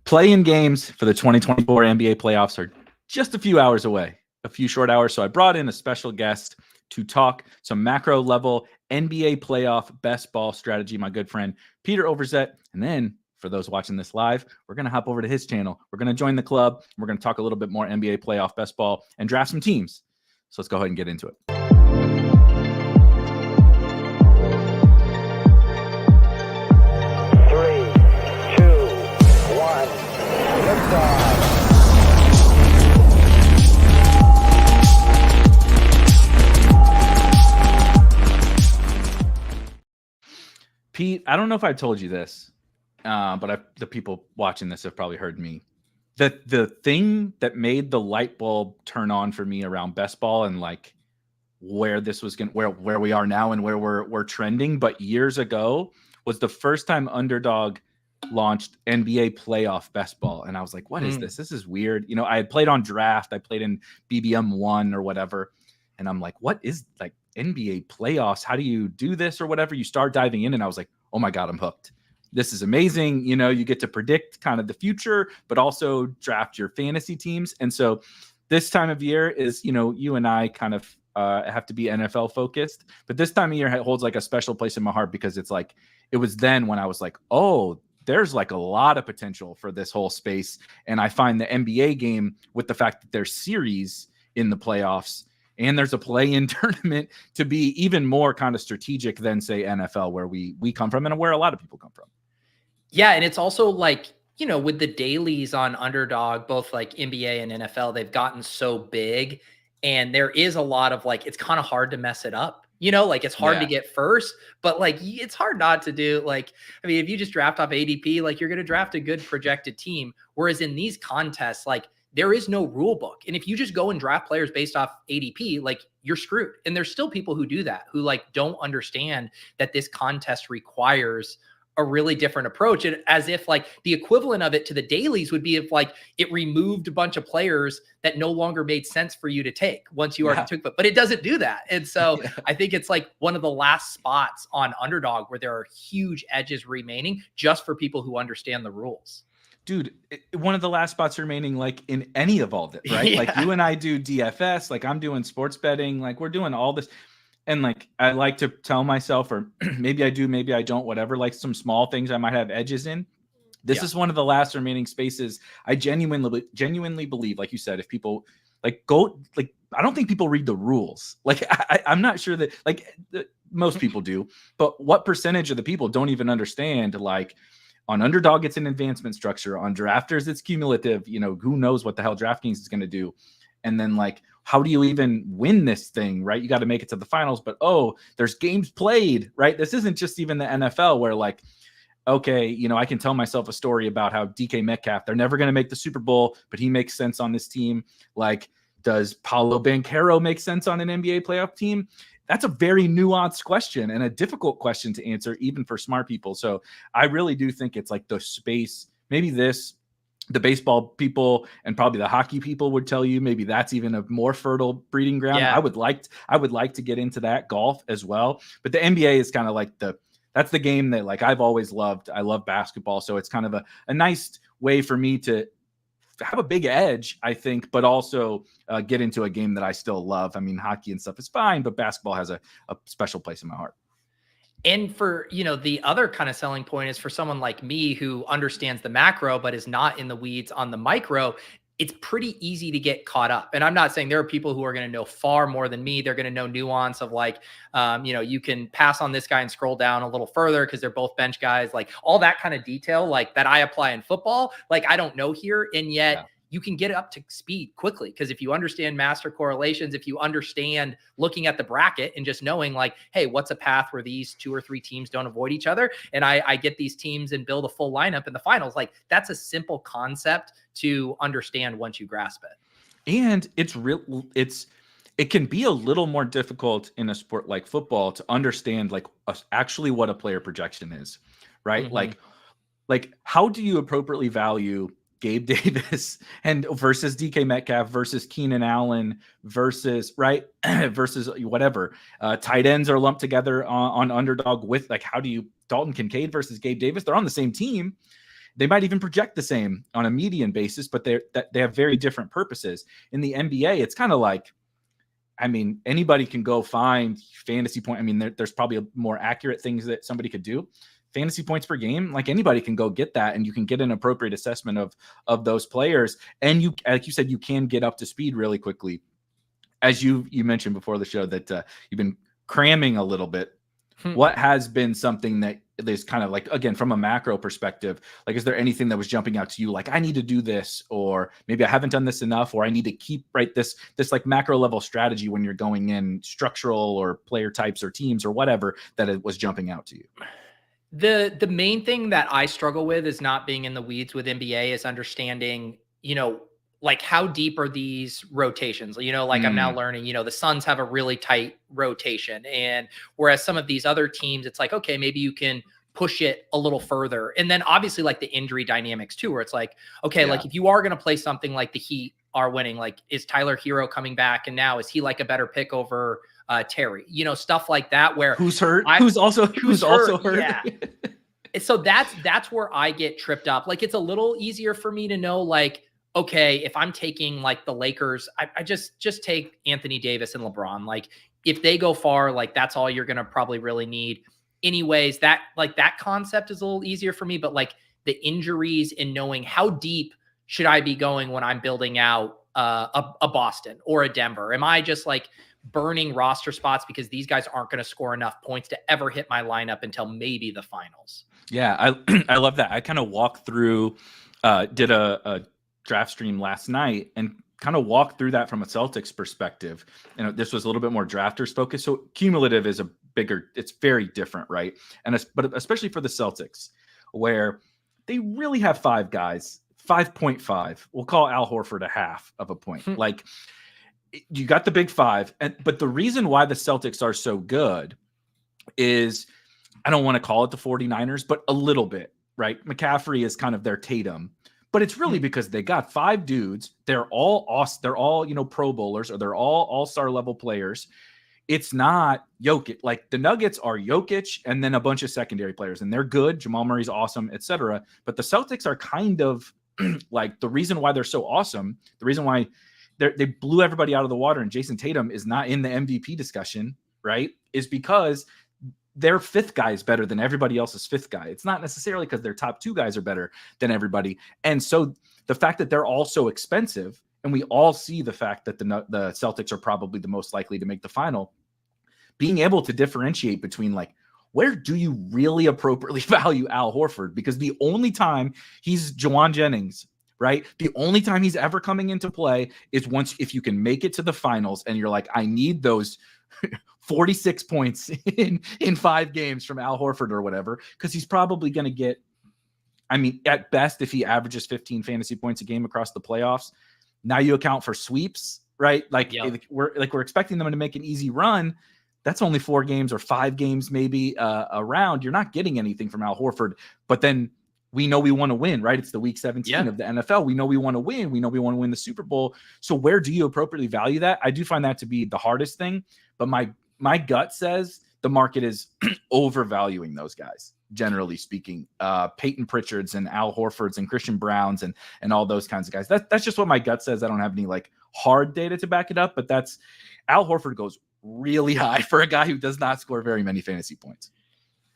Play-in games for the 2024 NBA playoffs are just a few hours away, a few short hours. So I brought in a special guest to talk some macro level NBA playoff best ball strategy, my good friend Peter Overzet. And then for those watching this live, we're going to hop over to his channel. We're going to join the club. We're going to talk a little bit more NBA playoff best ball and draft some teams. So let's go ahead and get into it. Pete, I don't know if I told you this, but the people watching this have probably heard me. The thing that made the light bulb turn on for me around best ball and like where this was going, where we are now and where we're trending, but years ago was the first time Underdog launched NBA playoff best ball, and I was like, "What is this? This is weird." You know, I had played on draft, I played in BBM 1 or whatever, and I'm like, "What is like NBA playoffs? How do you do this or whatever?" You start diving in, and I was like, "Oh my God, I'm hooked. This is amazing." You know, you get to predict kind of the future, but also draft your fantasy teams. And so this time of year is, you know, you and I kind of have to be NFL focused, but this time of year holds like a special place in my heart because it's like, it was then when I was like, oh, there's like a lot of potential for this whole space. And I find the NBA game, with the fact that there's series in the playoffs and there's a play-in tournament, to be even more kind of strategic than, say, NFL, where we come from and where a lot of people come from. Yeah, and it's also like, you know, with the dailies on Underdog, both like NBA and NFL, they've gotten so big, and there is a lot of like, it's kind of hard to mess it up. You know, like it's hard to get first, but like it's hard not to do. Like, I mean, if you just draft off ADP, like you're going to draft a good projected team. Whereas in these contests, like there is no rule book. And if you just go and draft players based off ADP, like you're screwed. And there's still people who do that, who like don't understand that this contest requires a really different approach. And as if like the equivalent of it to the dailies would be if like it removed a bunch of players that no longer made sense for you to take once you already took, but it doesn't do that. And so I think it's like one of the last spots on Underdog where there are huge edges remaining just for people who understand the rules. Dude, one of the last spots remaining, like in any of all this, right? Like you and I do DFS, like I'm doing sports betting, like we're doing all this. And like, I like to tell myself, or maybe I do, maybe I don't, whatever, like some small things I might have edges in. This is one of the last remaining spaces. I genuinely believe, like you said, if people like go, like, I don't think people read the rules. Like, I'm not sure that like most people do, but what percentage of the people don't even understand, like on Underdog, it's an advancement structure. On Drafters, it's cumulative. You know, who knows what the hell DraftKings is going to do. And then like, how do you even win this thing, right? You got to make it to the finals, but oh, there's games played, right? This isn't just even the NFL where like, okay, you know, I can tell myself a story about how DK Metcalf, they're never going to make the Super Bowl, but he makes sense on this team. Like, does Paolo Banchero make sense on an NBA playoff team? That's a very nuanced question and a difficult question to answer, even for smart people. So I really do think it's like the space, maybe the baseball people and probably the hockey people would tell you maybe that's even a more fertile breeding ground. Yeah. I would like to get into that, golf as well. But the NBA is kind of like that's the game that like I've always loved. I love basketball. So it's kind of a nice way for me to have a big edge, I think, but also get into a game that I still love. I mean, hockey and stuff is fine, but basketball has a special place in my heart. And for, you know, the other kind of selling point is for someone like me who understands the macro, but is not in the weeds on the micro, it's pretty easy to get caught up. And I'm not saying there are people who are going to know far more than me. They're going to know nuance of like, you know, you can pass on this guy and scroll down a little further because they're both bench guys, like all that kind of detail, like that I apply in football. Like I don't know here. And yet you can get up to speed quickly. Because if you understand master correlations, if you understand looking at the bracket and just knowing like, hey, what's a path where these 2 or 3 teams don't avoid each other? And I get these teams and build a full lineup in the finals. Like that's a simple concept to understand once you grasp it. And it can be a little more difficult in a sport like football to understand like actually what a player projection is, right? Mm-hmm. Like how do you appropriately value Gabe Davis and versus DK Metcalf versus Keenan Allen versus versus whatever tight ends are lumped together on Underdog with like, how do you Dalton Kincaid versus Gabe Davis? They're on the same team. They might even project the same on a median basis, but they have very different purposes. In the NBA, it's kind of like, I mean, anybody can go find fantasy point. I mean, there's probably more accurate things that somebody could do. Fantasy points per game, like anybody can go get that, and you can get an appropriate assessment of those players. And you, like you said, you can get up to speed really quickly. As you mentioned before the show that you've been cramming a little bit. What has been something that is kind of like, again, from a macro perspective, like, is there anything that was jumping out to you? Like, I need to do this, or maybe I haven't done this enough, or I need to keep this like macro level strategy when you're going in structural or player types or teams or whatever that it was jumping out to you. The main thing that I struggle with is not being in the weeds with NBA is understanding, like how deep are these rotations? Like I'm now learning, the Suns have a really tight rotation. And whereas some of these other teams, it's like, okay, maybe you can push it a little further. And then obviously like the injury dynamics too, where it's like, okay, like if you are going to play something like the Heat are winning, like is Tyler Hero coming back? And now is he like a better pick over Terry, stuff like that, where who's hurt, who's also hurt. Yeah. So that's where I get tripped up. Like, it's a little easier for me to know, like, okay, if I'm taking like the Lakers, I just take Anthony Davis and LeBron. Like, if they go far, like that's all you're going to probably really need. Anyways, that concept is a little easier for me, but like the injuries and knowing how deep should I be going when I'm building out a Boston or a Denver? Am I just like burning roster spots because these guys aren't going to score enough points to ever hit my lineup until maybe the finals? Yeah, I love that. I kind of walked through, did a draft stream last night and kind of walked through that from a Celtics perspective. And this was a little bit more drafters focused. So cumulative is it's very different, right? But especially for the Celtics, where they really have 5 guys, 5.5. We'll call Al Horford a half of a point. Like, you got the big 5. But the reason why the Celtics are so good is, I don't want to call it the 49ers, but a little bit, right? McCaffrey is kind of their Tatum. But it's really because they got 5 dudes. They're all awesome. They're all, Pro Bowlers, or they're all all-star level players. It's not Jokic. Like, the Nuggets are Jokic and then a bunch of secondary players, and they're good. Jamal Murray's awesome, etc. But the Celtics are kind of like, the reason why they're so awesome, the reason why they blew everybody out of the water and Jason Tatum is not in the MVP discussion, right, is because their 5th guy is better than everybody else's 5th guy. It's not necessarily because their top 2 guys are better than everybody. And so the fact that they're all so expensive, and we all see the fact that the Celtics are probably the most likely to make the final, being able to differentiate between, like, where do you really appropriately value Al Horford? Because the only time he's Juwan Jennings, right? The only time he's ever coming into play is if you can make it to the finals and you're like, I need those 46 points in 5 games from Al Horford or whatever, because he's probably going to get, I mean, at best, if he averages 15 fantasy points a game across the playoffs, now you account for sweeps, right? Like, we're expecting them to make an easy run. That's only 4 games or 5 games maybe around. You're not getting anything from Al Horford, but then we know we want to win, right? It's the week 17 of the NFL. We know we want to win. We know we want to win the Super Bowl. So where do you appropriately value that? I do find that to be the hardest thing, but my gut says the market is overvaluing those guys, generally speaking. Peyton Pritchards and Al Horfords and Christian Browns and all those kinds of guys. That's just what my gut says. I don't have any like hard data to back it up, but Al Horford goes really high for a guy who does not score very many fantasy points.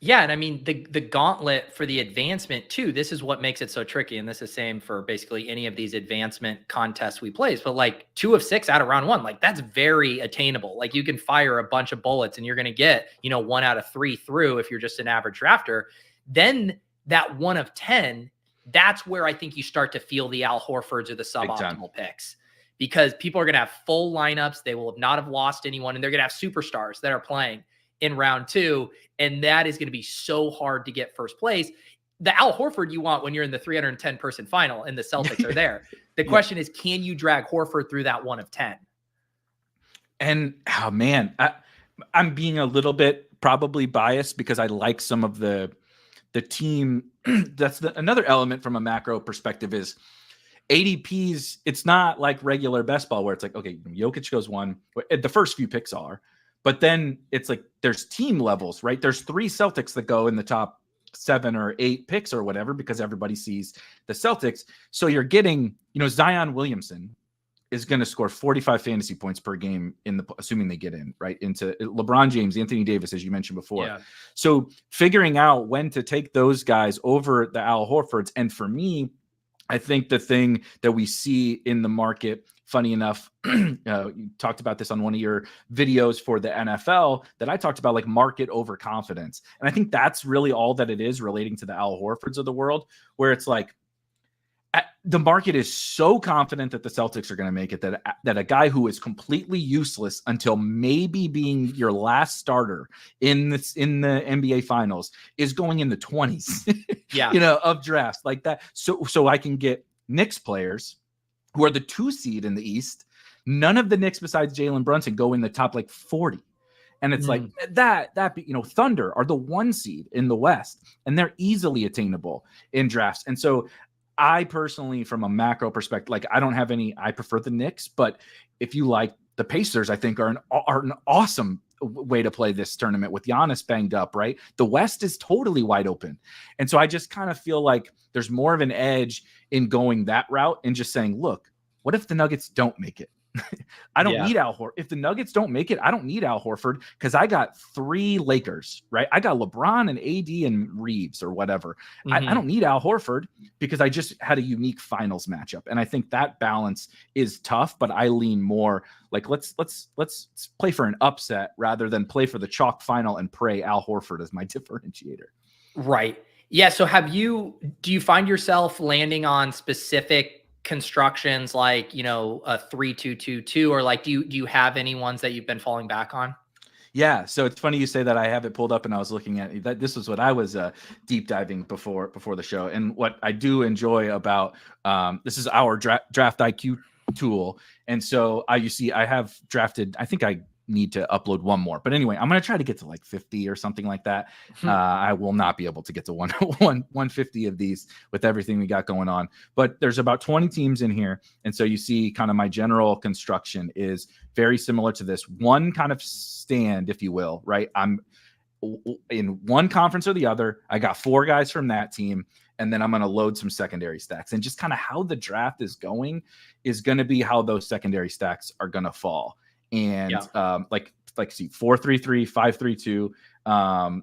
Yeah, and I mean, the gauntlet for the advancement too, this is what makes it so tricky, and this is same for basically any of these advancement contests we play. But like 2 of 6 out of round 1, like that's very attainable. Like, you can fire a bunch of bullets and you're going to get, 1 out of 3 through if you're just an average drafter. Then that 1 of 10, that's where I think you start to feel the Al Horfords or the suboptimal picks, because people are going to have full lineups. They will not have lost anyone, and they're going to have superstars that are playing in round 2. And that is going to be so hard to get first place. The Al Horford you want when you're in the 310 person final and the Celtics are there. The question is, can you drag Horford through that 1 of 10? And oh man, I'm being a little bit probably biased because I like some of the team. That's another element from a macro perspective is ADPs. It's not like regular best ball where it's like, okay, Jokic goes 1. The first few picks are. But then it's like there's team levels, right? There's 3 Celtics that go in the top 7 or 8 picks or whatever, because everybody sees the Celtics. So you're getting, Zion Williamson is going to score 45 fantasy points per game assuming they get in, right, into LeBron James, Anthony Davis, as you mentioned before. Yeah. So figuring out when to take those guys over the Al Horfords. And for me, I think the thing that we see in the market, funny enough, you talked about this on one of your videos for the NFL that I talked about, like market overconfidence. And I think that's really all that it is relating to the Al Horfords of the world, where it's like, the market is so confident that the Celtics are going to make it that a guy who is completely useless until maybe being your last starter in the NBA Finals is going in the 20s, of drafts like that. So I can get Knicks players who are the 2 seed in the East. None of the Knicks besides Jalen Brunson go in the top like 40. And it's like that, Thunder are the 1 seed in the West, and they're easily attainable in drafts. And so I personally, from a macro perspective, like I prefer the Knicks, but if you like the Pacers, I think are an awesome way to play this tournament with Giannis banged up, right? The West is totally wide open. And so I just kind of feel like there's more of an edge in going that route and just saying, look, what if the Nuggets don't make it? I don't need Al Horford. If the Nuggets don't make it, I don't need Al Horford because I got 3 Lakers, right? I got LeBron and AD and Reeves or whatever. I don't need Al Horford because I just had a unique finals matchup. And I think that balance is tough, but I lean more like let's play for an upset rather than play for the chalk final and pray Al Horford is my differentiator. Right. Yeah. So do you find yourself landing on specific constructions like, a 3-2-2-2, or like, do you have any ones that you've been falling back on? Yeah. So it's funny you say that. I have it pulled up and I was looking at that. This was what I was deep diving before the show. And what I do enjoy about this is our draft IQ tool. And so I have drafted, I think I need to upload one more, but anyway, I'm going to try to get to like 50 or something like that. I will not be able to get to 150 of these with everything we got going on, but there's about 20 teams in here. And so you see kind of my general construction is very similar to this one kind of stand, if you will, right? I'm in one conference or the other. I got 4 guys from that team. And then I'm going to load some secondary stacks, and just kind of how the draft is going is going to be how those secondary stacks are going to fall. And see 4-3-3, 5-3-2.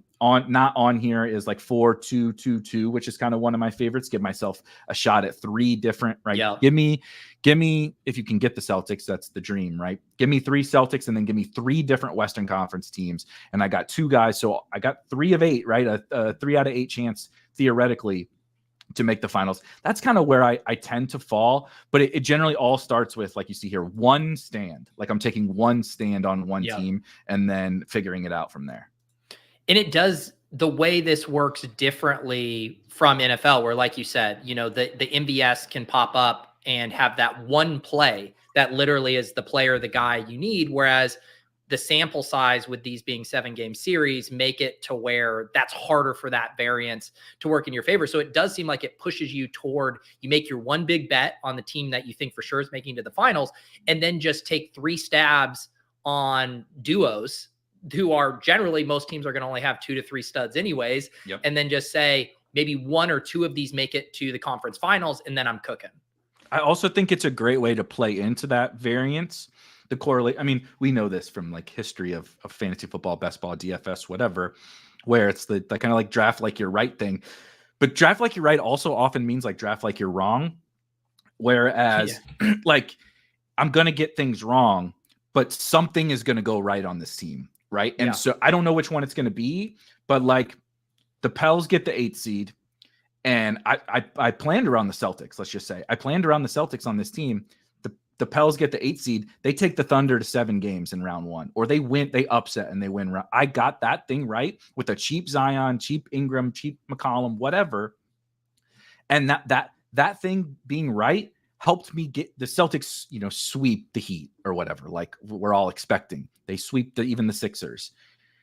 Not on here is like 4-2-2-2, which is kind of one of my favorites. Give myself a shot at 3 different, right? Yeah. Give me, if you can get the Celtics, that's the dream, right? Give me 3 Celtics and then give me 3 different Western Conference teams. And I got 2 guys. So I got 3 of 8, right? A 3 out of 8 chance theoretically to make the finals. That's kind of where I tend to fall, but it generally all starts with, like you see here, one stand. Like I'm taking one stand on one team and then figuring it out from there. And it does, the way this works differently from NFL, where, like you said, the MVS can pop up and have that one play that literally is the player, the guy you need. Whereas the sample size with these being 7-game series make it to where that's harder for that variance to work in your favor. So it does seem like it pushes you toward, you make your one big bet on the team that you think for sure is making it to the finals, and then just take 3 stabs on duos who are generally, most teams are going to only have 2 to 3 studs anyways. And then just say maybe 1 or 2 of these make it to the conference finals, and then I'm cooking. I also think it's a great way to play into that variance. The correlate. I mean, we know this from like history of fantasy football, best ball, DFS, whatever, where it's the kind of like draft like you're right thing. But draft like you're right also often means like draft like you're wrong. Whereas like I'm going to get things wrong, but something is going to go right on this team. Right. And so I don't know which one it's going to be, but like the Pels get the 8th seed. And I planned around the Celtics. Let's just say I planned around the Celtics on this team. The Pels get the 8th seed. They take the Thunder to 7 games in round 1, or they upset and they win. I got that thing right with a cheap Zion, cheap Ingram, cheap McCollum, whatever. And that thing being right helped me get the Celtics, sweep the Heat or whatever, like we're all expecting. They sweep even the Sixers.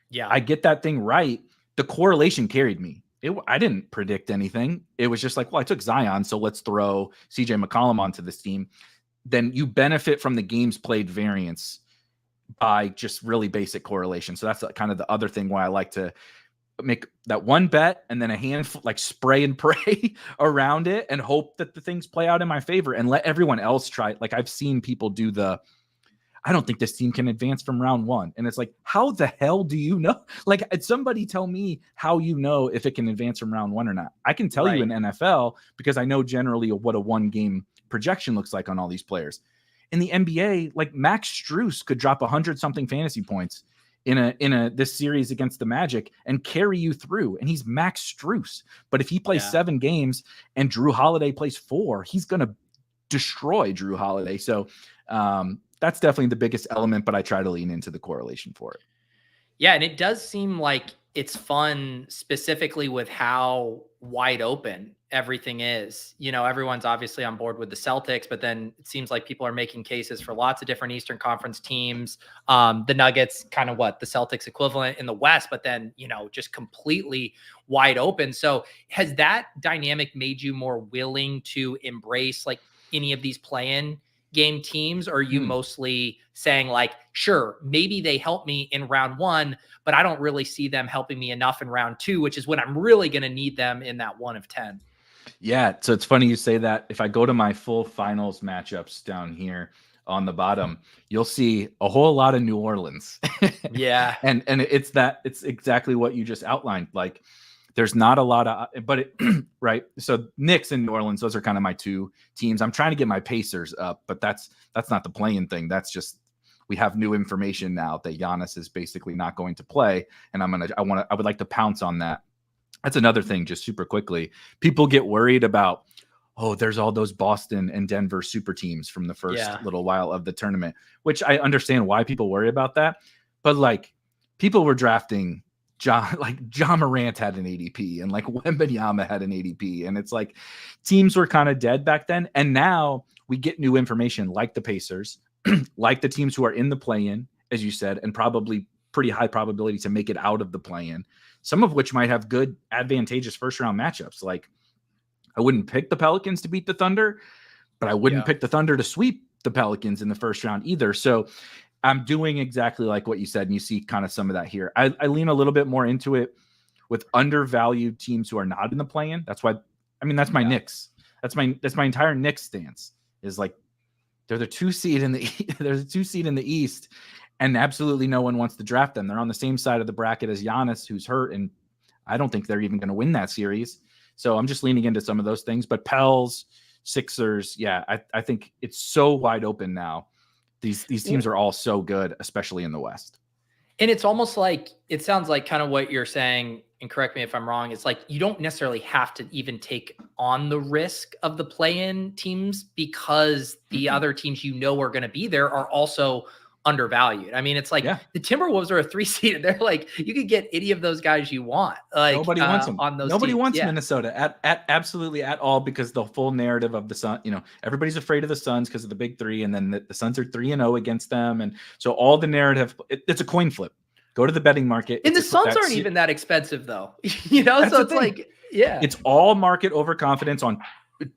Yeah. I get that thing right. The correlation carried me. I didn't predict anything. It was just like, well, I took Zion, so let's throw CJ McCollum onto this team. Then you benefit from the games played variance by just really basic correlation. So that's kind of the other thing why I like to make that one bet and then a handful, like spray and pray around it and hope that the things play out in my favor and let everyone else try. Like I've seen people do I don't think this team can advance from round one. And it's like, how the hell do you know? Like somebody tell me how you know if it can advance from round one or not. I can tell you in NFL because I know generally what a 1 game projection looks like on all these players. In the NBA, like Max Strus could drop 100 something fantasy points in this series against the Magic and carry you through. And he's Max Strus. But if he plays 7 games and Drew Holiday plays 4, he's going to destroy Drew Holiday. So that's definitely the biggest element, but I try to lean into the correlation for it. Yeah. And it does seem like it's fun specifically with how wide open everything is. You know, everyone's obviously on board with the Celtics, but then it seems like people are making cases for lots of different Eastern Conference teams. The Nuggets, kind of what the Celtics equivalent in the West, but then, you know, just completely wide open. So has that dynamic made you more willing to embrace like any of these play-in game teams? Or are you mostly saying like, sure, maybe they help me in round 1, but I don't really see them helping me enough in round 2, which is when I'm really going to need them in that 1 of 10. Yeah. So it's funny you say that. If I go to my full finals matchups down here on the bottom, you'll see a whole lot of New Orleans. Yeah. And it's exactly what you just outlined. Like there's not a lot of, but right. So Knicks and New Orleans, those are kind of my 2 teams. I'm trying to get my Pacers up, but that's not the playing thing. That's just, we have new information now that Giannis is basically not going to play. And I would like to pounce on that. That's another thing, just super quickly. People get worried about, oh, there's all those Boston and Denver super teams from the first little while of the tournament, which I understand why people worry about that. But like people were drafting John Morant had an ADP and like Wembanyama had an ADP. And it's like teams were kind of dead back then. And now we get new information like the Pacers, like the teams who are in the play-in, as you said, and probably pretty high probability to make it out of the play-in, some of which might have good advantageous first round matchups. Like I wouldn't pick the Pelicans to beat the Thunder, but I wouldn't pick the Thunder to sweep the Pelicans in the first round either. So I'm doing exactly like what you said. And you see kind of some of that here. I lean a little bit more into it with undervalued teams who are not in the play-in. That's why, I mean, that's my Knicks. That's my entire Knicks stance is like, they're the 2 seed in there's a 2 seed in the East. And absolutely no one wants to draft them. They're on the same side of the bracket as Giannis, who's hurt. And I don't think they're even going to win that series. So I'm just leaning into some of those things. But Pels, Sixers, I think it's so wide open now. These teams are all so good, especially in the West. And it's almost like, it sounds like kind of what you're saying, and correct me if I'm wrong, it's like you don't necessarily have to even take on the risk of the play-in teams because the other teams you know are going to be there are also undervalued. I mean, it's like the Timberwolves are a 3 seed. And they're like, you could get any of those guys you want. Like nobody wants them on those. Nobody teams. wants Minnesota at absolutely at all, because the full narrative of the Sun, you know, everybody's afraid of the Suns because of the big 3, and then the Suns are 3-0 against them, and so all the narrative, it's a coin flip. Go to the betting market. And the Suns aren't even that expensive though. You know, so it's like, it's all market overconfidence on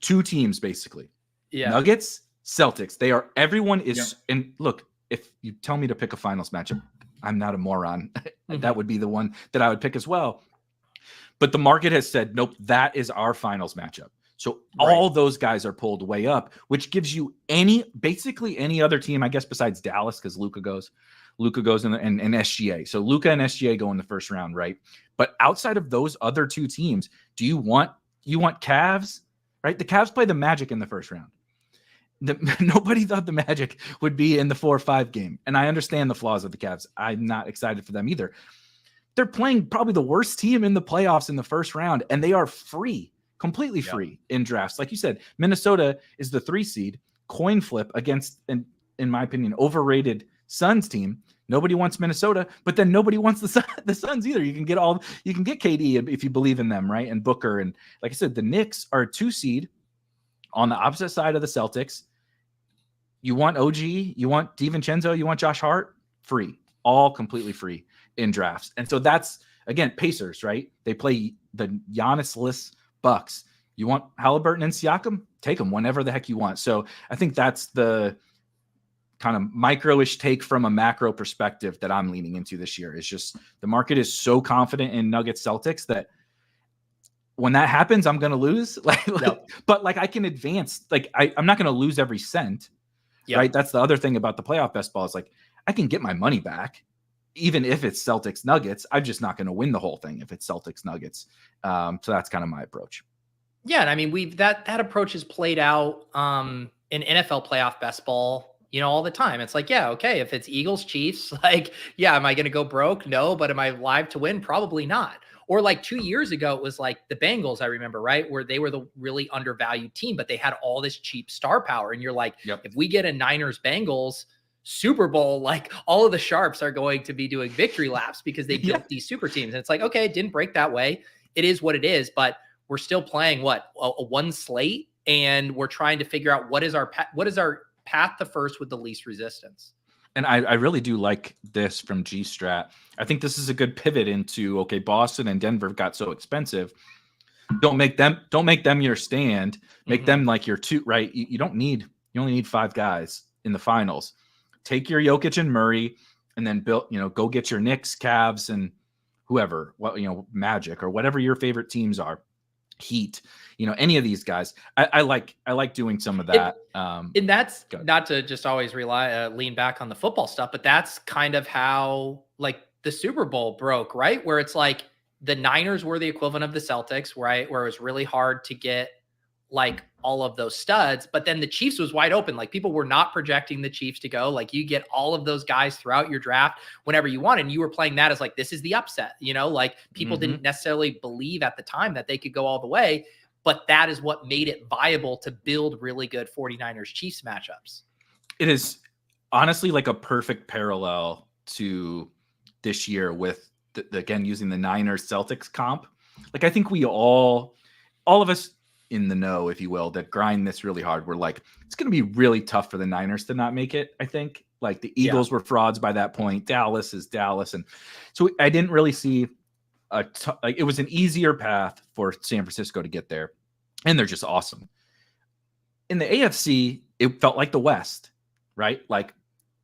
2 teams basically. Nuggets, Celtics. Everyone is, and look, if you tell me to pick a finals matchup, I'm not a moron. That would be the one that I would pick as well. But the market has said, nope, that is our finals matchup. So all those guys are pulled way up, which gives you basically any other team, I guess, besides Dallas, because Luka goes and SGA. So Luka and SGA go in the first round, right? But outside of those other 2 teams, do you want Cavs, right? The Cavs play the Magic in the first round. Nobody thought the Magic would be in the 4-5 game. And I understand the flaws of the Cavs. I'm not excited for them either. They're playing probably the worst team in the playoffs in the first round, and they are free, completely free in drafts. Like you said, Minnesota is the 3 seed, coin flip against, in my opinion, overrated Suns team. Nobody wants Minnesota, but then nobody wants the Suns either. You can get KD if you believe in them, right? And Booker. And like I said, the Knicks are a 2 seed on the opposite side of the Celtics. You want OG, you want DiVincenzo, you want Josh Hart, free, all completely free in drafts. And so that's, again, Pacers, right? They play the Giannis-less Bucks. You want Halliburton and Siakam? Take them whenever the heck you want. So I think that's the kind of micro-ish take from a macro perspective that I'm leaning into this year is just the market is so confident in Nuggets Celtics that when that happens, I'm going to lose. But like I can advance. Like I'm not going to lose every cent. Yep. Right. That's the other thing about the playoff best ball is like I can get my money back. Even if it's Celtics Nuggets, I'm just not going to win the whole thing if it's Celtics Nuggets. So that's kind of my approach. Yeah. And I mean, that approach is played out in NFL playoff best ball, all the time. It's like, yeah, okay. If it's Eagles Chiefs, like, yeah, am I going to go broke? No, but am I live to win? Probably not. Or like 2 years ago, it was like the Bengals, I remember, right? Where they were the really undervalued team, but they had all this cheap star power. And you're like, if we get a Niners Bengals Super Bowl, like all of the sharps are going to be doing victory laps because they built these super teams. And it's like, okay, it didn't break that way. It is what it is, but we're still playing a one slate, and we're trying to figure out what is our path to first with the least resistance. And I really do like this from G-Strat. I think this is a good pivot into, okay, Boston and Denver got so expensive. Don't make them your stand. Make them like your two, right? You only need 5 guys in the finals. Take your Jokic and Murray and then go get your Knicks, Cavs, and whoever, Magic or whatever your favorite teams are. Heat, any of these guys. I like doing some of that. And that's not to just always lean back on the football stuff, but that's kind of how like the Super Bowl broke, right? Where it's like the Niners were the equivalent of the Celtics, right? Where it was really hard to get like all of those studs, but then the Chiefs was wide open. Like people were not projecting the Chiefs to go. Like you get all of those guys throughout your draft whenever you want. And you were playing that as like, this is the upset, like people didn't necessarily believe at the time that they could go all the way, but that is what made it viable to build really good 49ers Chiefs matchups. It is honestly like a perfect parallel to this year with again, using the Niners Celtics comp. Like I think we all of us in the know, if you will, that grind this really hard. We're like, it's going to be really tough for the Niners to not make it. I think like the Eagles were frauds by that point. Dallas is Dallas. And so I didn't really see like it was an easier path for San Francisco to get there. And they're just awesome. In the AFC, it felt like the West, right? Like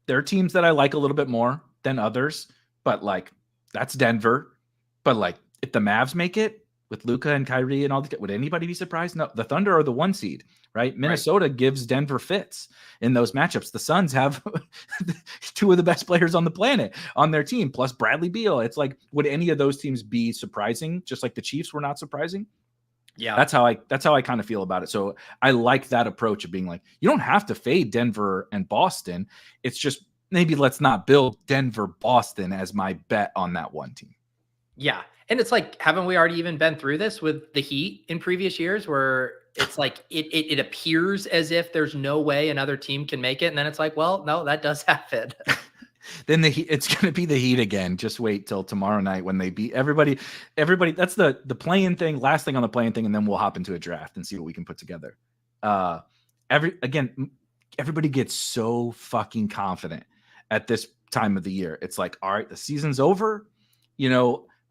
there are teams that I like a little bit more than others, but like that's Denver. But like if the Mavs make it, with Luka and Kyrie and all would anybody be surprised? No, the Thunder are the 1 seed, right? Minnesota gives Denver fits in those matchups. The Suns have 2 of the best players on the planet on their team, plus Bradley Beal. It's like, would any of those teams be surprising? Just like the Chiefs were not surprising. Yeah, that's how I kind of feel about it. So I like that approach of being like, you don't have to fade Denver and Boston. It's just maybe let's not build Denver, Boston as my bet on that one team. Yeah. And it's like, haven't we already even been through this with the Heat in previous years where it's like it appears as if there's no way another team can make it. And then it's like, well, no, that does happen. Then it's going to be the Heat again. Just wait till tomorrow night when they beat everybody. That's the play-in thing, last thing on the play-in thing, and then we'll hop into a draft and see what we can put together. Everybody gets so fucking confident at this time of the year. It's like, all right, the season's over.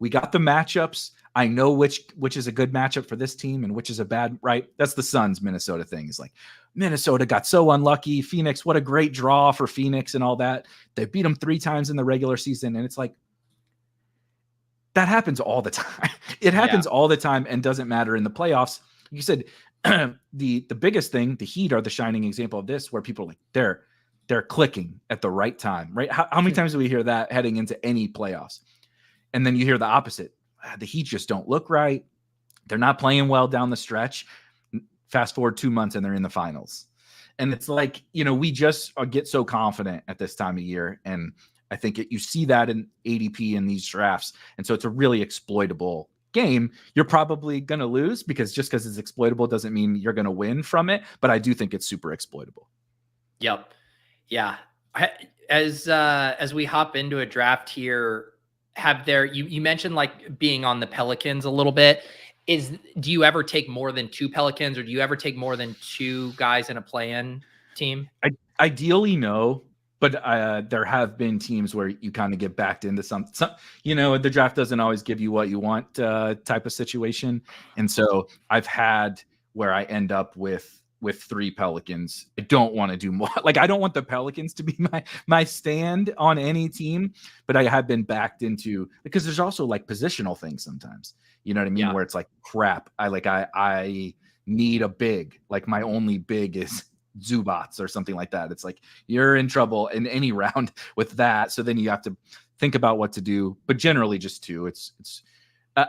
We got the matchups. I know which is a good matchup for this team and which is a bad, right? That's the Suns Minnesota thing. Is like Minnesota got so unlucky. Phoenix, what a great draw for Phoenix and all that. They beat them 3 times in the regular season. And it's like, that happens all the time. It happens all the time and doesn't matter in the playoffs. You said the biggest thing, the Heat are the shining example of this, where people are like, they're clicking at the right time, right? How many times do we hear that heading into any playoffs? And then you hear the opposite. The Heat just don't look right. They're not playing well down the stretch. Fast forward 2 months and they're in the finals. And it's like, we just get so confident at this time of year. And I think you see that in ADP in these drafts. And so it's a really exploitable game. You're probably going to lose because it's exploitable doesn't mean you're going to win from it. But I do think it's super exploitable. Yep. Yeah. As we hop into a draft here, you mentioned like being on the Pelicans a little bit. Do you ever take more than 2 Pelicans, or do you ever take more than 2 guys in a play-in team? Ideally, no, but there have been teams where you kind of get backed into some, the draft doesn't always give you what you want type of situation. And so I've had where I end up with with 3 Pelicans. I don't want to do more. Like, I don't want the Pelicans to be my stand on any team, but I have been backed into, because there's also like positional things sometimes, you know what I mean? Yeah. Where it's like, crap, I need a big, like my only big is Zubats or something like that. It's like, you're in trouble in any round with that. So then you have to think about what to do, but generally just 2.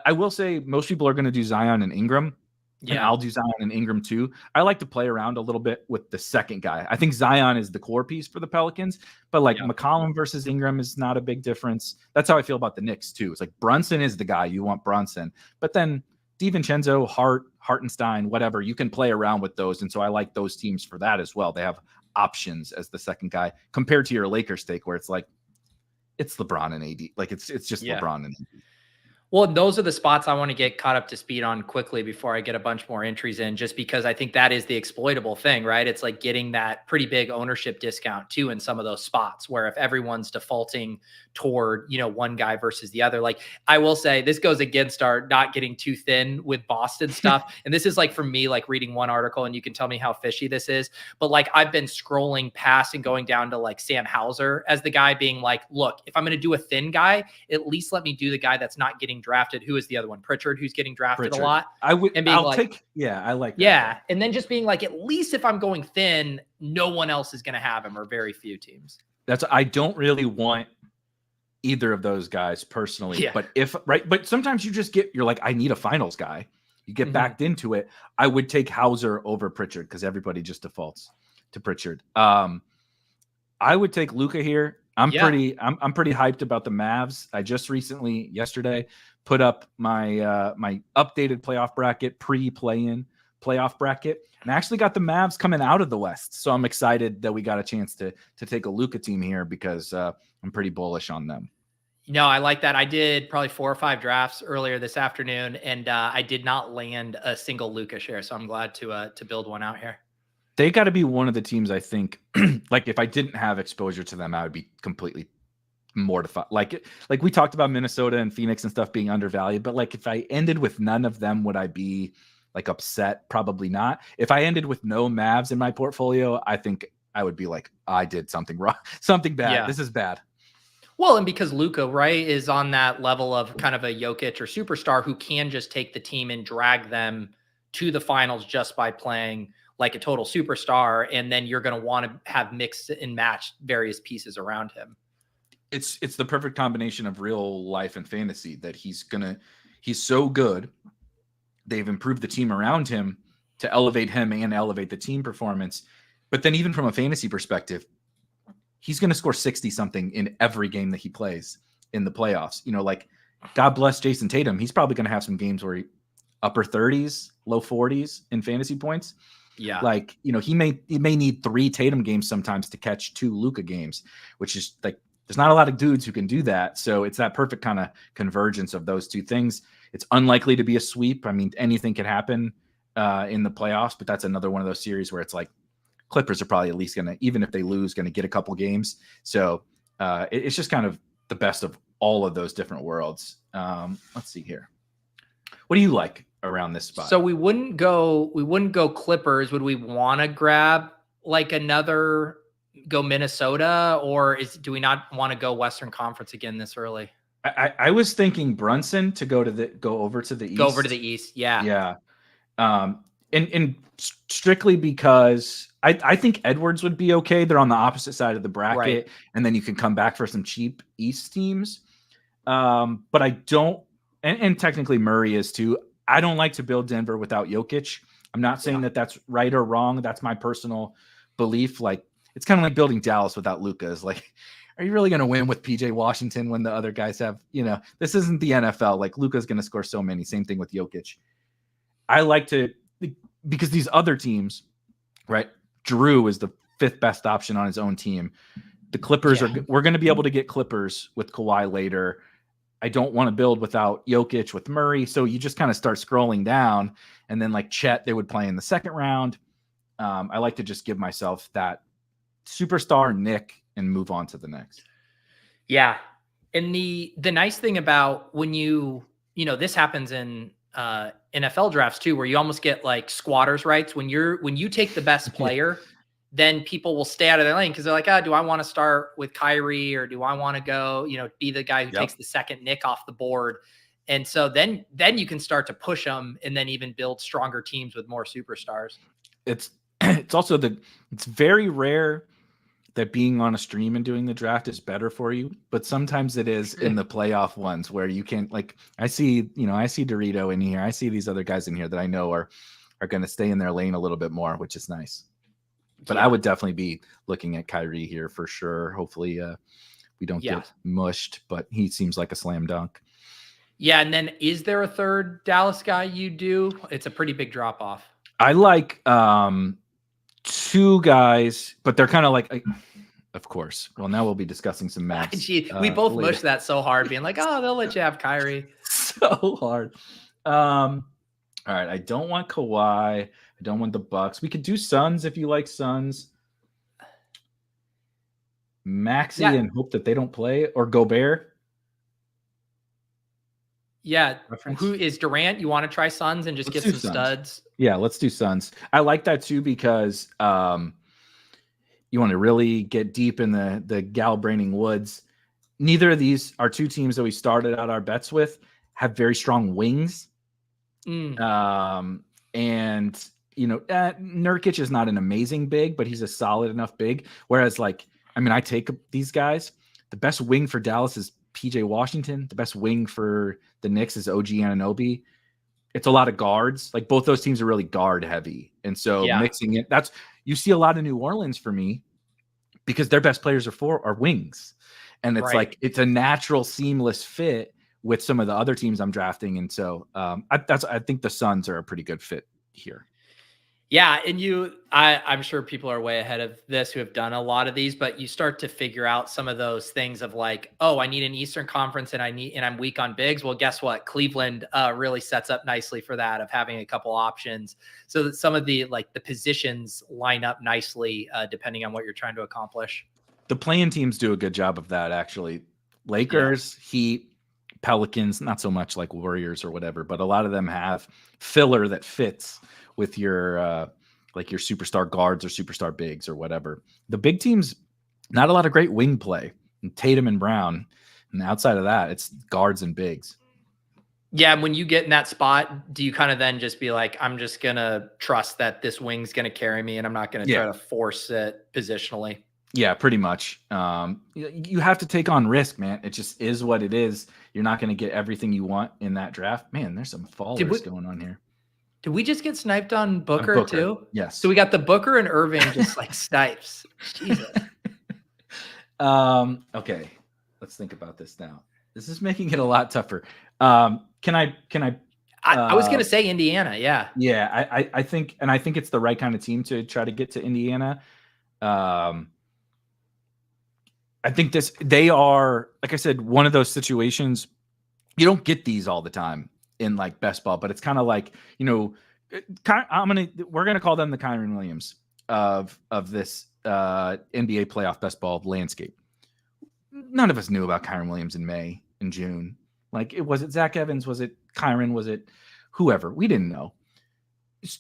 I will say most people are going to do Zion and Ingram. And I'll do Zion and Ingram too. I like to play around a little bit with the second guy. I think Zion is the core piece for the Pelicans, but like McCollum versus Ingram is not a big difference. That's how I feel about the Knicks too. It's like Brunson is the guy. You want Brunson. But then DiVincenzo, Hartenstein, whatever, you can play around with those. And so I like those teams for that as well. They have options as the second guy compared to your Lakers take, where it's like, it's LeBron and AD. Like it's just LeBron and AD. Well, those are the spots I want to get caught up to speed on quickly before I get a bunch more entries in, just because I think that is the exploitable thing, right? It's like getting that pretty big ownership discount too in some of those spots where if everyone's defaulting toward, one guy versus the other, like I will say this goes against our not getting too thin with Boston stuff. And this is like for me, like reading one article, and you can tell me how fishy this is, but like I've been scrolling past and going down to like Sam Hauser as the guy being like, look, if I'm going to do a thin guy, at least let me do the guy that's not getting drafted. Who is the other one? Pritchard, who's getting drafted a lot. I like that. Yeah. And then just being like, at least if I'm going thin, no one else is going to have him, or very few teams. I don't really want either of those guys personally, but sometimes you're like, I need a finals guy. You get backed into it. I would take Hauser over Pritchard because everybody just defaults to Pritchard. I would take Luka here. I'm pretty hyped about the Mavs. I just recently, yesterday, put up my my updated playoff bracket, pre-play-in playoff bracket, and I actually got the Mavs coming out of the West. So I'm excited that we got a chance to take a Luka team here because I'm pretty bullish on them. No, I like that. I did probably 4 or 5 drafts earlier this afternoon, and I did not land a single Luka share. So I'm glad to build one out here. They got to be one of the teams I think, like if I didn't have exposure to them, I would be completely mortified. Like we talked about Minnesota and Phoenix and stuff being undervalued, but like if I ended with none of them, would I be like upset? Probably not. If I ended with no Mavs in my portfolio, I think I would be like, I did something wrong, something bad. Yeah. This is bad. Well, and because Luka, right, is on that level of kind of a Jokic or superstar who can just take the team and drag them to the finals just by playing like a total superstar, and then you're going to want to have mixed and matched various pieces around him. It's the perfect combination of real life and fantasy that he's so good. They've improved the team around him to elevate him and elevate the team performance. But then even from a fantasy perspective, he's going to score 60 something in every game that he plays in the playoffs. Like God bless Jason Tatum. He's probably going to have some games where he upper 30s, low 40s in fantasy points. Yeah. Like, he may need 3 Tatum games sometimes to catch 2 Luka games, which is like, there's not a lot of dudes who can do that. So it's that perfect kind of convergence of those two things. It's unlikely to be a sweep. I mean, anything can happen in the playoffs, but that's another one of those series where it's like Clippers are probably at least going to, even if they lose, going to get a couple games. So it's just kind of the best of all of those different worlds. Let's see here. What do you like around this spot? So we wouldn't go Clippers. Would we want to grab like another go Minnesota, or do we not want to go Western Conference again this early? I was thinking Brunson to go over to the East. Go over to the East. Yeah. Yeah. And strictly because I think Edwards would be okay. They're on the opposite side of the bracket, right, and then you can come back for some cheap East teams. But I don't, and technically Murray is too. I don't like to build Denver without Jokic. I'm not saying that that's right or wrong. That's my personal belief. Like, it's kind of like building Dallas without Luka. Is like, are you really going to win with PJ Washington when the other guys have, this isn't the NFL. Like, Luka's going to score so many. Same thing with Jokic. I like to, because these other teams, right? Drew is the 5th best option on his own team. The Clippers we're going to be able to get Clippers with Kawhi later. I don't want to build without Jokic with Murray. So you just kind of start scrolling down, and then like Chet, they would play in the second round. I like to just give myself that superstar Nick and move on to the next. Yeah. And the nice thing about when this happens in NFL drafts too, where you almost get like squatters rights. When you take the best player, then people will stay out of their lane because they're like, do I want to start with Kyrie or do I want to go, be the guy who takes the second nick off the board? And so then you can start to push them and then even build stronger teams with more superstars. It's also it's very rare that being on a stream and doing the draft is better for you, but sometimes it is in the playoff ones where you can't, like, I see Dorito in here. I see these other guys in here that I know are going to stay in their lane a little bit more, which is nice. But I would definitely be looking at Kyrie here for sure. Hopefully we don't get mushed, but he seems like a slam dunk. Yeah. And then is there a third Dallas guy you do? It's a pretty big drop off. I like two guys, but they're kind of like, of course. Well, now we'll be discussing some maps. We both mushed that so hard, being like, they'll let you have Kyrie. So hard. All right. I don't want Kawhi. I don't want the Bucks. We could do Suns if you like Suns. Maxey and hope that they don't play, or Gobert. Yeah. Reference. Who is Durant? You want to try Suns and just get some studs? Yeah, let's do Suns. I like that too because you want to really get deep in the Galbraining woods. Neither of these, our two teams that we started out our bets with, have very strong wings. And Nurkic is not an amazing big, but he's a solid enough big. Whereas, I take these guys. The best wing for Dallas is PJ Washington. The best wing for the Knicks is OG Anunoby. It's a lot of guards. Like, both those teams are really guard heavy. And so mixing it, you see a lot of New Orleans for me because their best players are wings. And it's it's a natural seamless fit with some of the other teams I'm drafting. And so I think the Suns are a pretty good fit here. Yeah. And I'm sure people are way ahead of this who have done a lot of these, but you start to figure out some of those things of like, I need an Eastern Conference and I'm weak on bigs. Well, guess what? Cleveland really sets up nicely for that, of having a couple options so that some of the positions line up nicely depending on what you're trying to accomplish. The play-in teams do a good job of that, actually. Lakers, Heat, Pelicans, not so much like Warriors or whatever, but a lot of them have filler that fits with your your superstar guards or superstar bigs or whatever. The big teams, not a lot of great wing play. Tatum and Brown, and outside of that, it's guards and bigs. Yeah, and when you get in that spot, do you kind of then just be like, I'm just gonna trust that this wing's gonna carry me, and I'm not gonna try to force it positionally? Yeah, pretty much. You have to take on risk, man. It just is what it is. You're not going to get everything you want in that draft. Man, there's some fallers going on here. Did we just get sniped on Booker too? Yes. So we got the Booker and Irving just like snipes. Jesus. Okay. Let's think about this now. This is making it a lot tougher. Can I I was going to say Indiana. Yeah. Yeah. I think it's the right kind of team to try to get to Indiana. I think they are, like I said, one of those situations. You don't get these all the time in best ball, but it's kind of like, we're going to call them the Kyron Williams of this NBA playoff best ball landscape. None of us knew about Kyron Williams in May and June. Was it Zach Evans? Was it Kyron? Was it whoever? We didn't know.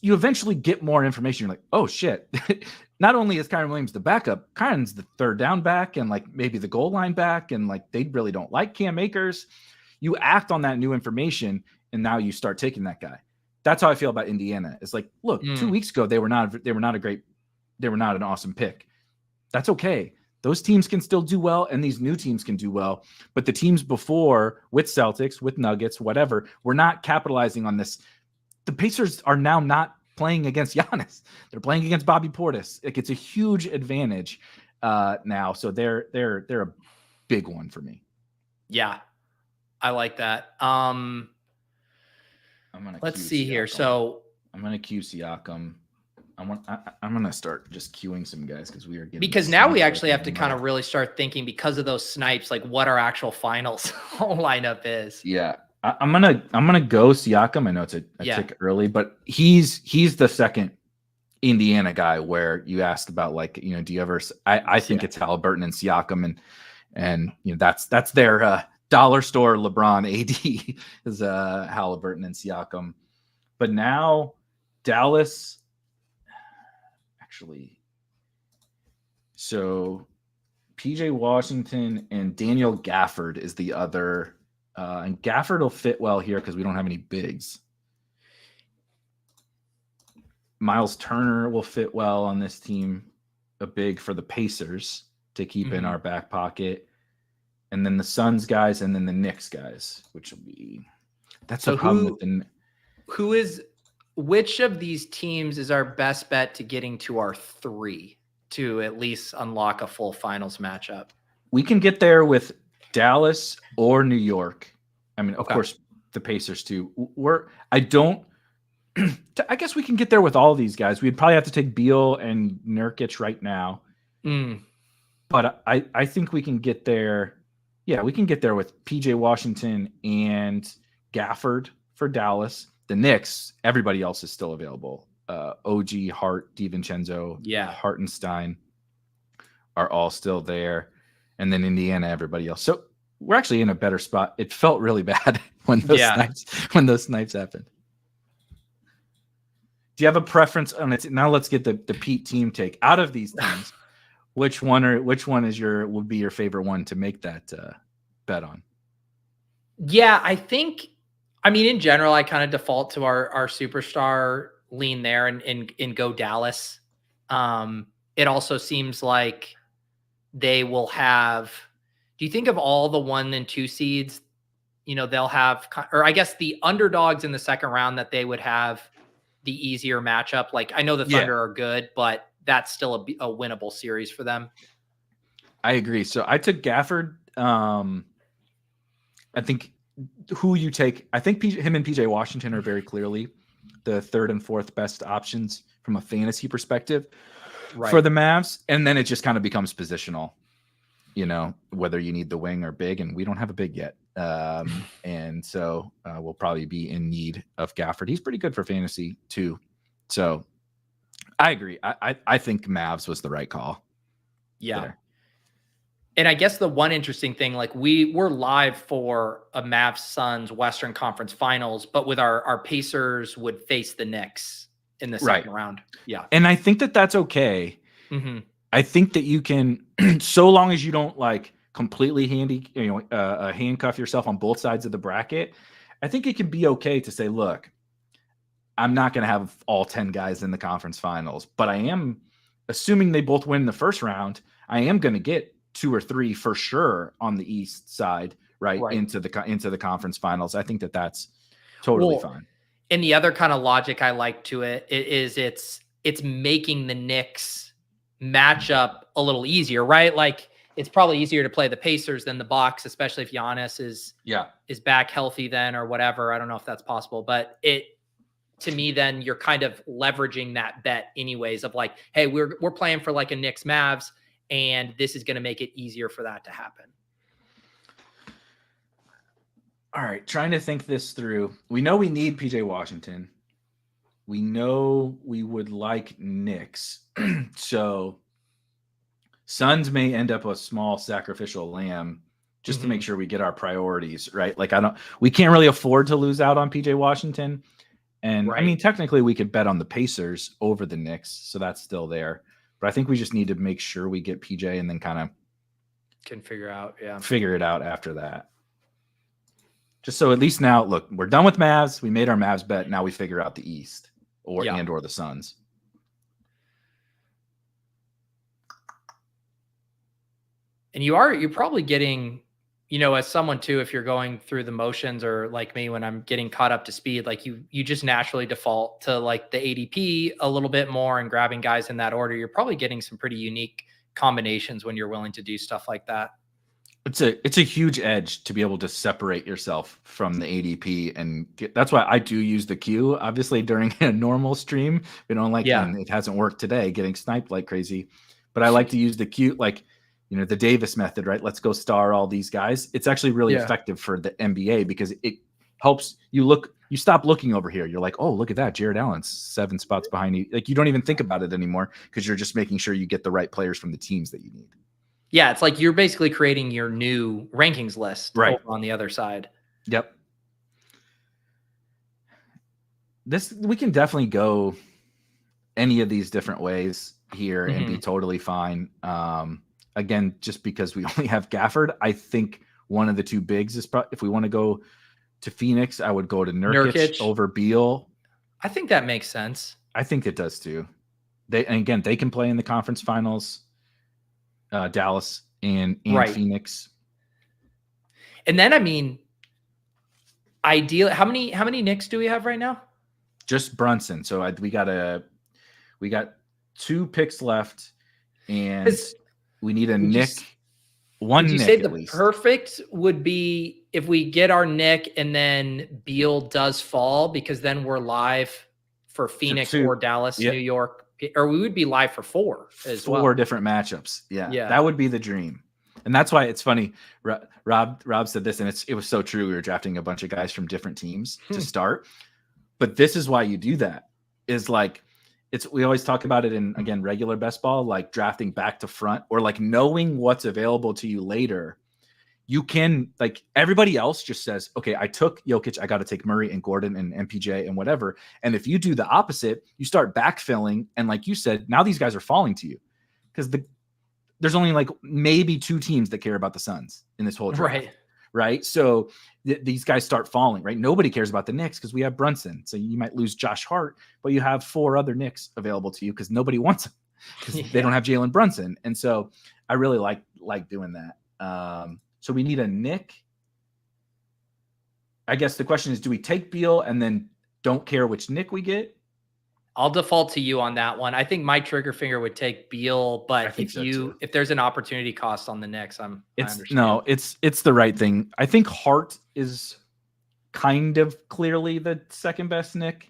You eventually get more information. You're like, oh shit. Not only is Kyron Williams the backup, Kyron's the third down back and maybe the goal line back. And they really don't like Cam Akers. You act on that new information and now you start taking that guy. That's how I feel about Indiana. It's like, look, 2 weeks ago, they were not an awesome pick. That's okay. Those teams can still do well and these new teams can do well. But the teams before, with Celtics, with Nuggets, whatever, we're not capitalizing on this. The Pacers are now not playing against Giannis. They're playing against Bobby Portis. It's a huge advantage now. So they're a big one for me. Yeah, I like that. Let's see here. So I'm gonna cue Siakam. I'm gonna start just queuing some guys because now we actually have to kind of really start thinking, because of those snipes, what our actual finals lineup is. Yeah. I'm gonna go Siakam. I know it's a tick early, but he's the second Indiana guy where you asked about do you ever? I think it's Halliburton and Siakam, and that's their dollar store LeBron AD is Halliburton and Siakam. But now Dallas actually. So PJ Washington and Daniel Gafford is the other. And Gafford will fit well here because we don't have any bigs. Miles Turner will fit well on this team, a big for the Pacers to keep in our back pocket. And then the Suns guys and then the Knicks guys, which will be – that's the problem with the – which of these teams is our best bet to getting to our 3 to at least unlock a full finals matchup? We can get there with Dallas or New York. I mean, of course, the Pacers too. I guess we can get there with all these guys. We'd probably have to take Beal and Nurkic right now. But I think we can get there. Yeah, we can get there with PJ Washington and Gafford for Dallas. The Knicks, everybody else is still available. OG, Hart, DiVincenzo, Hartenstein are all still there. And then Indiana, everybody else. So we're actually in a better spot. It felt really bad when those snipes happened. Do you have a preference on it? Now let's get the Pete team take. Out of these teams, which one would be your favorite one to make that bet on? Yeah, I mean, in general, I kind of default to our superstar lean there and go Dallas. It also seems like they will have. Do you think of all the 1 and 2 seeds? They'll have, or I guess the underdogs in the second round that they would have the easier matchup. Like I know the Thunder are good, but that's still a winnable series for them. I agree. So I took Gafford. I think who you take, I think him and PJ Washington are very clearly the 3rd and 4th best options from a fantasy perspective for the Mavs. And then it just kind of becomes positional, whether you need the wing or big, and we don't have a big yet. And so we'll probably be in need of Gafford. He's pretty good for fantasy too. So I agree. I think Mavs was the right call. Yeah. There. And I guess the one interesting thing, like we're live for a Mavs Suns Western Conference Finals, but with our Pacers would face the Knicks in the second round. Yeah. And I think that that's okay. I think that you can, so long as you don't like completely handcuff yourself on both sides of the bracket, I think it can be okay to say, look, I'm not going to have all 10 guys in the conference finals, but I am assuming they both win the first round. I am going to get 2 or 3 for sure on the East side, right. into the conference finals. I think that that's totally fine. And the other kind of logic I like to it is it's making the Knicks matchup a little easier, right? Like it's probably easier to play the Pacers than the Bucks, especially if Giannis is back healthy then or whatever. I don't know if that's possible, but to me, then you're kind of leveraging that bet anyways of like, hey, we're playing for like a Knicks Mavs, and this is going to make it easier for that to happen. All right. Trying to think this through. We know we need PJ Washington. We know we would like Knicks. So Suns may end up a small sacrificial lamb just to make sure we get our priorities right. Like we can't really afford to lose out on PJ Washington. And I mean, technically we could bet on the Pacers over the Knicks. So that's still there. But I think we just need to make sure we get PJ and then kind of can figure it out after that. Just so at least now, look, we're done with Mavs. We made our Mavs bet. Now we figure out the East or the Suns. And you're probably getting, as someone too, if you're going through the motions or like me, when I'm getting caught up to speed, like you just naturally default to like the ADP a little bit more and grabbing guys in that order. You're probably getting some pretty unique combinations when you're willing to do stuff like that. It's a huge edge to be able to separate yourself from the ADP, and that's why I do use the queue. Obviously, during a normal stream, we don't like, and it hasn't worked today, getting sniped like crazy. But I like to use the queue, like the Davis method, right? Let's go star all these guys. It's actually really effective for the NBA because it helps you stop looking over here. You're like, oh, look at that, Jared Allen's 7 spots behind you. Like you don't even think about it anymore because you're just making sure you get the right players from the teams that you need. Yeah, it's like you're basically creating your new rankings list Right. over on the other side. Yep. We can definitely go any of these different ways here and be totally fine. Again, just because we only have Gafford, I think one of the two bigs is if we want to go to Phoenix, I would go to Nurkic over Beal. I think that makes sense. I think it does too. And again, they can play in the conference finals, Dallas and Phoenix. And then, I mean, ideally, how many Knicks do we have right now? Just Brunson. So we got 2 picks left, and we need a Nick. One Nick. Would you say the perfect would be if we get our Nick and then Beal does fall, because then we're live for Phoenix or Dallas, New York, or we would be live for 4 as well. 4 different matchups. Yeah, that would be the dream. And that's why it's funny. Rob said this, and it was so true. We were drafting a bunch of guys from different teams to start. But this is why you do that, is like, we always talk about it in, again, regular best ball, like drafting back to front, or like knowing what's available to you later. You can, like, everybody else just says, okay, I took Jokic, I got to take Murray and Gordon and MPJ and whatever. And if you do the opposite, you start backfilling. And like you said, now these guys are falling to you, because there's only like maybe 2 teams that care about the Suns in this whole draft. Right. So these guys start falling, right? Nobody cares about the Knicks because we have Brunson. So you might lose Josh Hart, but you have 4 other Knicks available to you because nobody wants them because they don't have Jalen Brunson. And so I really like doing that. So we need a Nick. I guess the question is, do we take Beal and then don't care which Nick we get? I'll default to you on that one. I think my trigger finger would take Beal, but if there's an opportunity cost on the Knicks, I understand. It's the right thing. I think Hart is kind of clearly the second best Nick,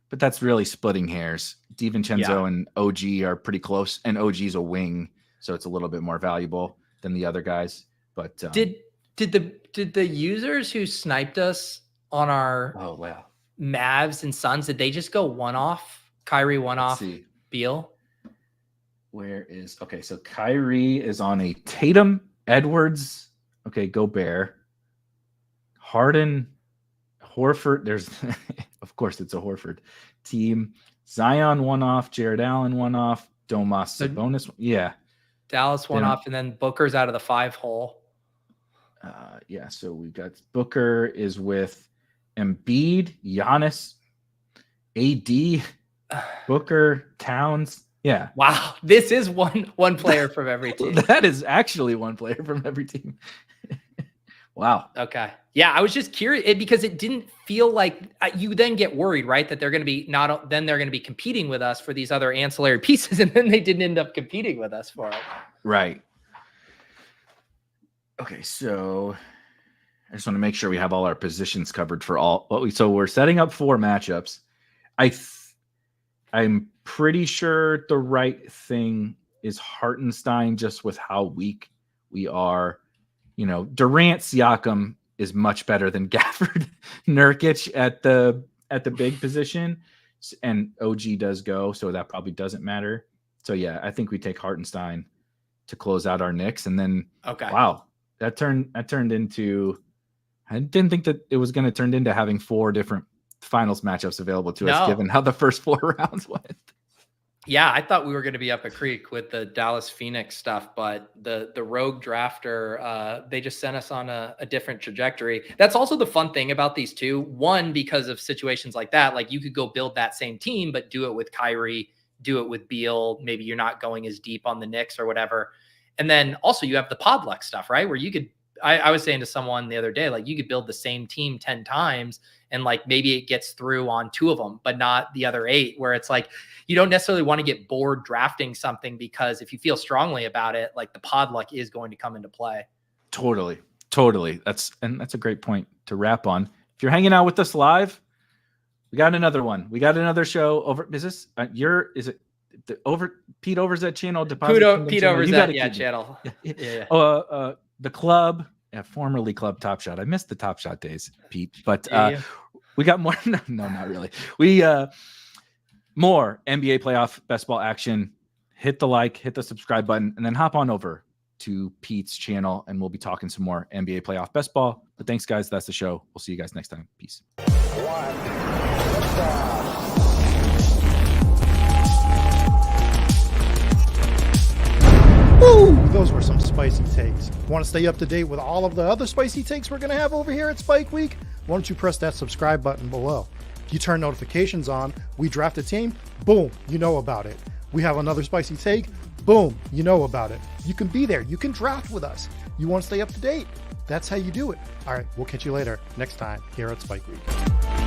but that's really splitting hairs. DiVincenzo and OG are pretty close, and OG's a wing, so it's a little bit more valuable than the other guys. But did the users who sniped us on our Mavs and Suns, did they just go one off? Kyrie one off Beal. So Kyrie is on a Tatum, Edwards. Okay, Gobert, Harden, Horford. There's, of course, it's a Horford team. Zion one off, Jared Allen one off, Domas Sabonis. Yeah, Dallas one off, and then Booker's out of the 5 hole. So we've got Booker is with Embiid, Giannis, AD. Booker, Towns. Yeah. Wow. This is one player from every team. That is actually one player from every team. Wow. Okay. Yeah. I was just curious because it didn't feel like you then get worried, right? That they're going to be they're going to be competing with us for these other ancillary pieces. And then they didn't end up competing with us for it. Right. Okay. So I just want to make sure we have all our positions covered for so we're setting up 4 matchups. I'm pretty sure the right thing is Hartenstein, just with how weak we are. You know, Durant, Siakam is much better than Gafford, Nurkic at the big position, and OG does go, so that probably doesn't matter. So yeah, I think we take Hartenstein to close out our Knicks, and then wow, that turned into. I didn't think that it was going to turn into having 4 different finals matchups available to us, given how the first 4 rounds went. Yeah, I thought we were going to be up a creek with the Dallas Phoenix stuff, but the rogue drafter, they just sent us on a different trajectory. That's also the fun thing about these two. One, because of situations like that, like you could go build that same team, but do it with Kyrie, do it with Beal. Maybe you're not going as deep on the Knicks or whatever. And then also you have the pod luck stuff, right? Where you could, I was saying to someone the other day, like you could build the same team 10 times and like maybe it gets through on 2 of them, but not the other 8, where it's like you don't necessarily want to get bored drafting something, because if you feel strongly about it, like the pod luck is going to come into play. Totally. That's a great point to wrap on. If you're hanging out with us live, we got another one. We got another show over. Is this Pete Overzet channel? Pete Overzet channel. Yeah. The club, formerly Club Top Shot. I missed the Top Shot days, Pete. But we got more. No, not really. We more NBA playoff best ball action. Hit the like, hit the subscribe button, and then hop on over to Pete's channel, and we'll be talking some more NBA playoff best ball. But thanks, guys. That's the show. We'll see you guys next time. Peace. Woo! Those were some spicy takes. Want to stay up to date with all of the other spicy takes we're going to have over here at Spike Week? Why don't you press that subscribe button below? You turn notifications on, we draft a team, boom, you know about it. We have another spicy take, boom, you know about it. You can be there. You can draft with us. You want to stay up to date? That's how you do it. All right, we'll catch you later next time here at Spike Week.